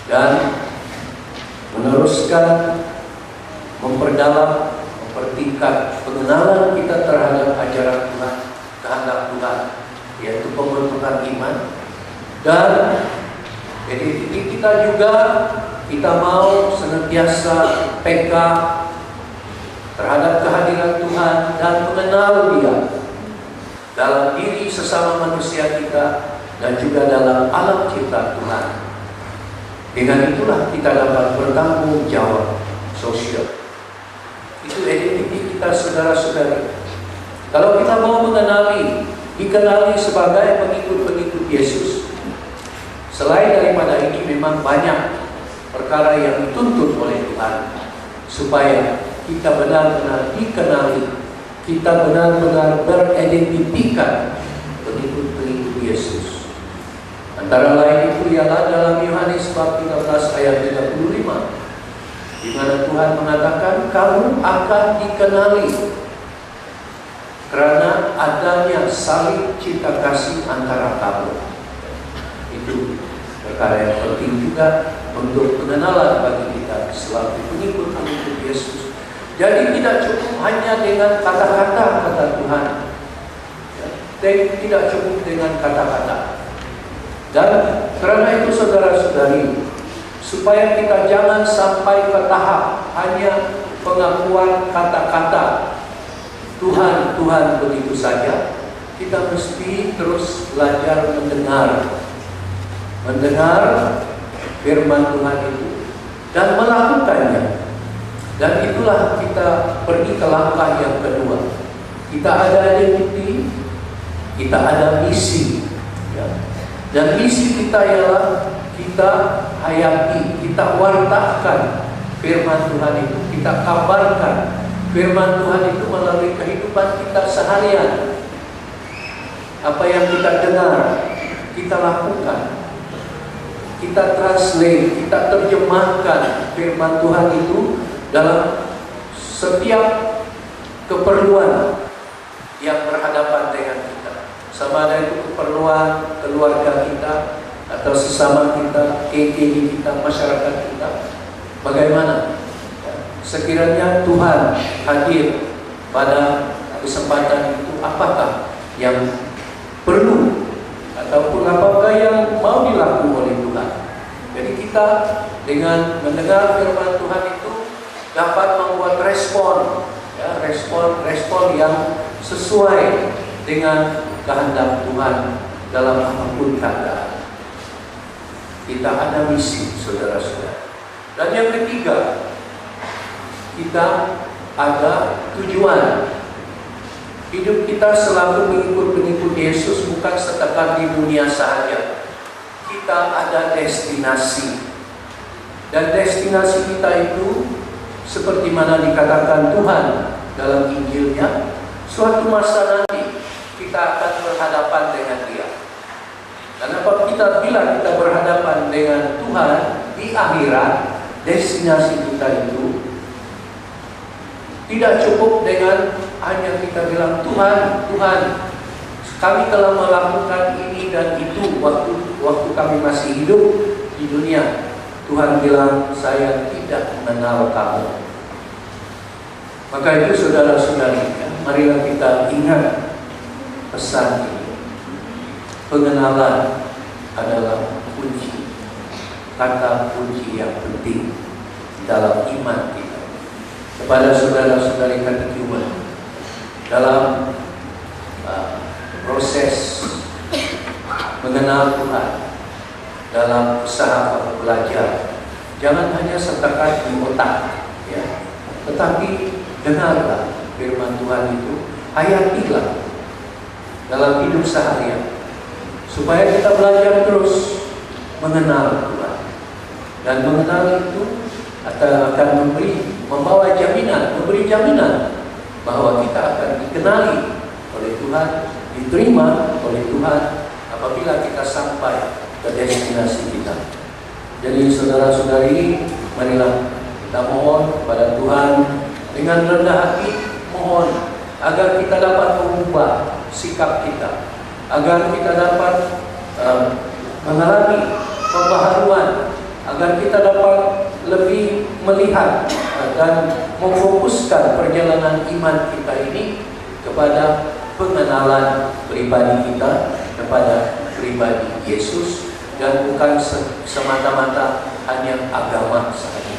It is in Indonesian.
dan meneruskan, memperdalam, mempertingkat pengenalan kita terhadap ajaran Tuhan, kehendak Tuhan, yaitu pembentukan iman. Dan jadi kita juga mau senantiasa peka terhadap kehadiran Tuhan dan mengenal Dia dalam diri sesama manusia kita dan juga dalam alam cipta Tuhan. Dengan itulah kita dapat bertanggung jawab sosial. Itu identitas kita, saudara-saudari. Kalau kita mau dikenali sebagai pengikut-pengikut Yesus, selain daripada ini memang banyak perkara yang dituntut oleh Tuhan supaya kita benar-benar dikenali, kita benar-benar beridentifikan pengikut-pengikut Yesus. Antara lain itu ialah dalam Yohanes bab 13 ayat 35, di mana Tuhan mengatakan, kamu akan dikenali karena adanya saling cinta kasih antara kamu. Itu perkara yang penting juga untuk pengenalan bagi kita selaku pengikut-pengikut Yesus. Jadi tidak cukup hanya dengan kata-kata kata Tuhan, tidak cukup dengan kata-kata. Dan karena itu saudara-saudari, supaya kita jangan sampai ke tahap hanya pengakuan kata-kata Tuhan, Tuhan begitu saja, kita mesti terus belajar mendengar firman Tuhan itu dan melakukannya. Dan itulah kita pergi ke langkah yang kedua. Kita ada identiti, kita ada misi, ya. Dan misi kita ialah kita hayati, kita wartakan firman Tuhan itu, kita kabarkan firman Tuhan itu melalui kehidupan kita seharian. Apa yang kita dengar, kita lakukan. Kita translate, kita terjemahkan firman Tuhan itu dalam setiap keperluan yang berhadapan dengan kita. Sama ada itu keperluan keluarga kita atau sesama kita, KKD kita, masyarakat kita. Bagaimana? Sekiranya Tuhan hadir pada kesempatan itu, apakah yang perlu ataupun apakah yang mau dilakukan oleh Tuhan. Jadi kita dengan mendengar firman Tuhan itu dapat membuat respon, ya, respon yang sesuai dengan kehendak Tuhan dalam apapun keadaan. Kita ada misi, saudara-saudara. Dan yang ketiga, kita ada tujuan. Hidup kita selalu pengikut-pengikut Yesus bukan setakat di dunia saja. Kita ada destinasi. Dan destinasi kita itu seperti mana dikatakan Tuhan dalam Injilnya, suatu masa nanti kita akan berhadapan dengan Dia. Dan apabila kita berhadapan dengan Tuhan di akhirat, destinasi kita itu tidak cukup dengan hanya kita bilang, Tuhan, kami telah melakukan ini dan itu waktu kami masih hidup di dunia. Tuhan bilang, saya tidak mengenal kamu. Maka itu saudara-saudari, marilah kita ingat pesan ini. Pengenalan adalah kunci, kata kunci yang penting dalam iman kita. Kepada saudara-saudari katechumen, dalam proses mengenal Tuhan, dalam usaha belajar, jangan hanya setakat di otak, ya, tetapi dengarlah firman Tuhan itu, hayatilah dalam hidup seharian, supaya kita belajar terus mengenal Tuhan. Dan mengenal itu akan memberi jaminan bahwa kita akan dikenali oleh Tuhan, diterima oleh Tuhan apabila kita sampai ke destinasi kita. Jadi saudara-saudari, marilah kita mohon kepada Tuhan dengan rendah hati, mohon agar kita dapat mengubah sikap kita, agar kita dapat mengalami pembaharuan, agar agar kita dapat lebih melihat dan memfokuskan perjalanan iman kita ini kepada pengenalan pribadi kita kepada pribadi Yesus, dan bukan semata-mata hanya agama saja.